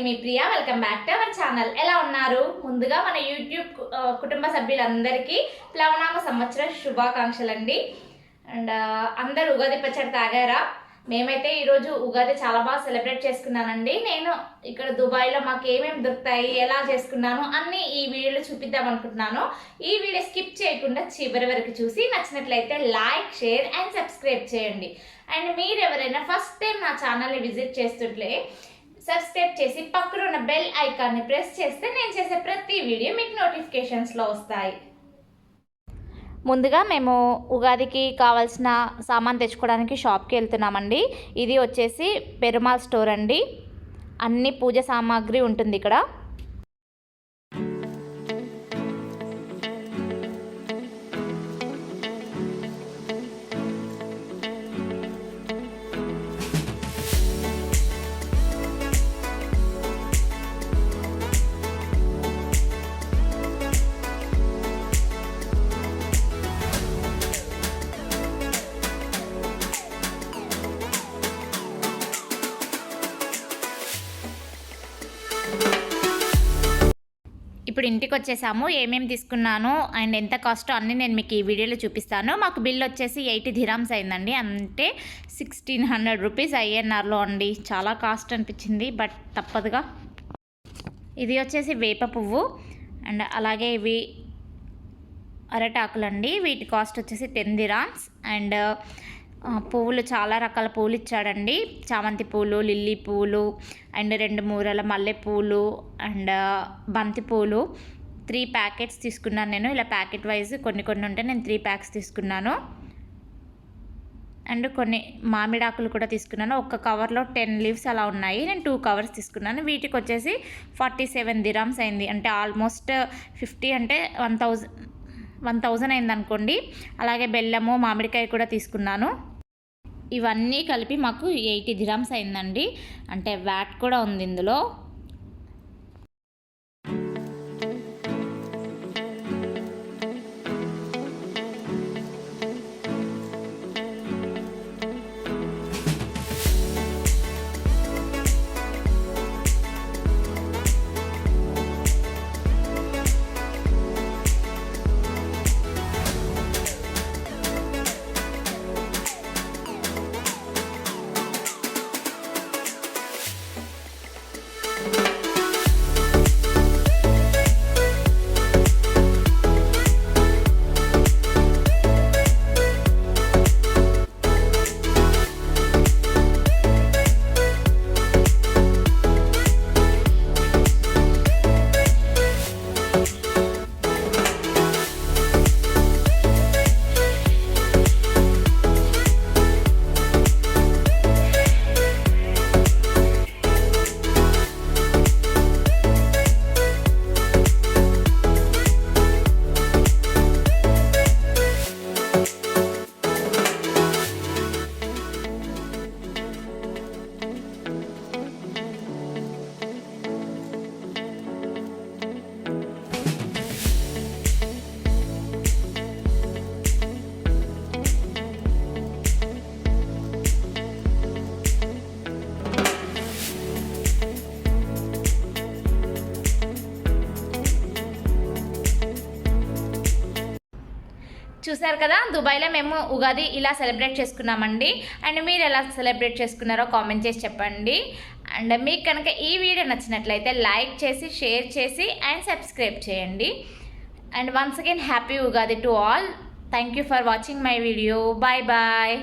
Me Priya. Welcome back to our channel. ఎలా ఉన్నారు? ముందుగా మన యూట్యూబ్ కుటుంబ సభ్యులందరికీ ప్లవనామ సంవత్సర శుభాకాంక్షలు అండి. అండ్ అందరు ఉగాది పచ్చడి తాగారా? మేమైతే ఈరోజు ఉగాది చాలా బాగా సెలబ్రేట్ చేసుకున్నానండి. నేను ఇక్కడ దుబాయ్లో మాకు ఏమేమి దొరుకుతాయి, ఎలా చేసుకున్నాను అన్నీ ఈ వీడియోలో చూపిద్దాం అనుకుంటున్నాను. ఈ వీడియో స్కిప్ చేయకుండా చివరి వరకు చూసి నచ్చినట్లయితే లైక్, షేర్ అండ్ సబ్స్క్రైబ్ చేయండి. అండ్ మీరు ఎవరైనా ఫస్ట్ టైం నా ఛానల్ని విజిట్ చేస్తుంటే సబ్స్క్రైబ్ చేసి పక్కన ఉన్న బెల్ ఐకాన్ని ప్రెస్ చేస్తే నేను చేసే ప్రతి వీడియో మీకు నోటిఫికేషన్స్లో వస్తాయి. ముందుగా మేము ఉగాదికి కావాల్సిన సామాన్ తెచ్చుకోవడానికి షాప్కి వెళ్తున్నామండి. ఇది వచ్చేసి పెరుమాల్ స్టోర్ అండి. అన్ని పూజ సామాగ్రి ఉంటుంది ఇక్కడ. ఇప్పుడు ఇంటికి వచ్చేసాము. ఏమేమి తీసుకున్నాను అండ్ ఎంత కాస్టో అన్నీ నేను మీకు ఈ వీడియోలో చూపిస్తాను. మాకు బిల్ వచ్చేసి 80 దిరామ్స్ అయిందండి. అంటే 1600 రూపీస్ ఐఎన్ఆర్లో అండి. చాలా కాస్ట్ అనిపించింది, బట్ తప్పదుగా. ఇది వచ్చేసి వేప పువ్వు అండ్ అలాగే ఇవి అరటాకులు అండి. వీటి కాస్ట్ వచ్చేసి 10 దిరామ్స్. అండ్ పువ్వులు చాలా రకాల పువ్వులు ఇచ్చాడండి. చామంతి పూలు, లిల్లీ పూలు అండ్ 2 మూరల మల్లె పూలు అండ్ బంతి పూలు. 3 ప్యాకెట్స్ తీసుకున్నాను నేను. ఇలా ప్యాకెట్ వైజ్ కొన్ని ఉంటే నేను 3 ప్యాక్స్ తీసుకున్నాను. అండ్ కొన్ని మామిడాకులు కూడా తీసుకున్నాను. ఒక కవర్లో 10 లీవ్స్ అలా ఉన్నాయి. నేను 2 కవర్స్ తీసుకున్నాను. వీటికి వచ్చేసి 47 దిరామ్స్ అయింది. అంటే ఆల్మోస్ట్ 50 అంటే 1000 అయింది అనుకోండి. అలాగే బెల్లము, మామిడికాయ కూడా తీసుకున్నాను. ఇవన్నీ కలిపి మాకు 80 దిరామ్స్ అయిందండి. అంటే వ్యాట్ కూడా ఉంది ఇందులో. చూసారు కదా, దుబాయ్లో మేము ఉగాది ఇలా సెలబ్రేట్ చేసుకున్నామండి. అండ్ మీరు ఎలా సెలబ్రేట్ చేసుకున్నారో కామెంట్ చేసి చెప్పండి. అండ్ మీకు కనుక ఈ వీడియో నచ్చినట్లయితే లైక్ చేసి, షేర్ చేసి అండ్ సబ్స్క్రైబ్ చేయండి. And once again happy Ugadi to all. Thank you for watching my video. Bye bye.